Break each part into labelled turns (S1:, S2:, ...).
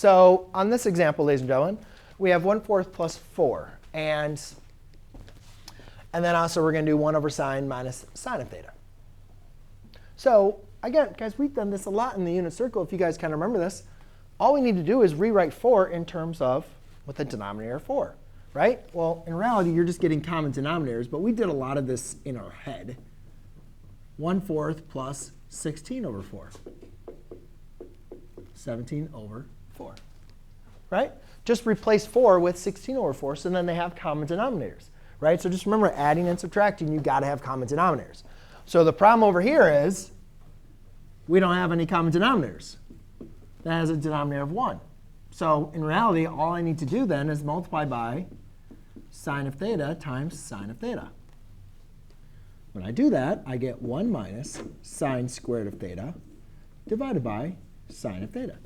S1: So on this example, ladies and gentlemen, we have 1/4 plus 4. And then also we're going to do 1 over sine minus sine of theta. So again, guys, we've done this a lot in the unit circle. If you guys kind of remember this, all we need to do is rewrite 4 in terms of with the denominator 4. Right? Well, in reality, you're just getting common denominators. But we did a lot of this in our head. 1/4 plus 16 over 4. 17 over 4. Right? Just replace 4 with 16 over 4, so then they have common denominators. Right? So just remember, adding and subtracting, you've got to have common denominators. So the problem over here is we don't have any common denominators. That has a denominator of 1. So in reality, all I need to do then is multiply by sine of theta times sine of theta. When I do that, I get 1 minus sine squared of theta divided by sine of theta.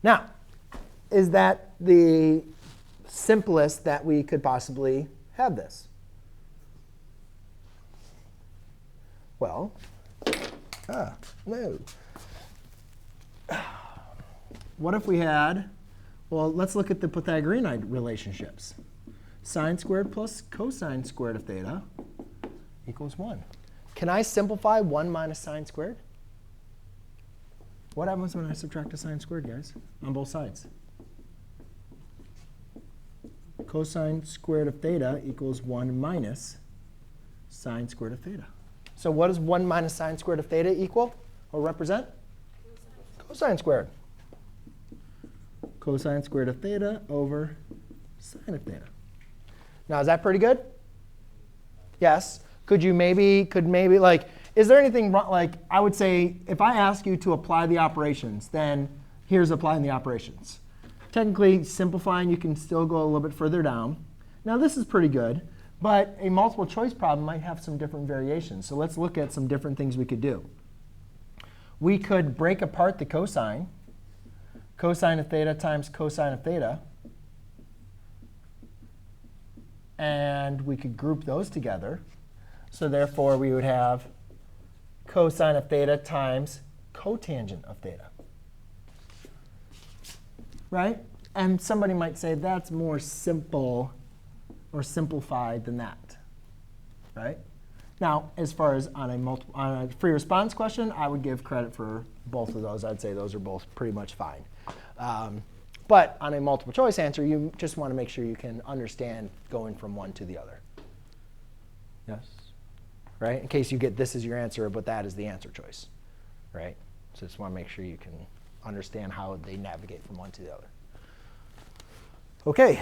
S1: Now, is that the simplest that we could possibly have this? Well, no. What if we had, well, let's look at the Pythagorean relationships. Sine squared plus cosine squared of theta equals 1. Can I simplify 1 minus sine squared? What happens when I subtract a sine squared, guys, on both sides? Cosine squared of theta equals 1 minus sine squared of theta. So what does 1 minus sine squared of theta equal or represent? Cosine squared. Cosine squared of theta over sine of theta. Now, is that pretty good? Yes. Could maybe, like, is there anything wrong? Like, I would say, if I ask you to apply the operations, then here's applying the operations. Technically, simplifying, you can still go a little bit further down. Now, this is pretty good. But a multiple choice problem might have some different variations. So let's look at some different things we could do. We could break apart the cosine. Cosine of theta times cosine of theta. And we could group those together. So therefore, we would have cosine of theta times cotangent of theta. Right? And somebody might say that's more simple or simplified than that. Right? Now, as far as on a free response question, I would give credit for both of those. I'd say those are both pretty much fine. But on a multiple choice answer, you just want to make sure you can understand going from one to the other. Yes? Right? In case you get this is your answer, but that is the answer choice. Right? So just want to make sure you can understand how they navigate from one to the other. OK.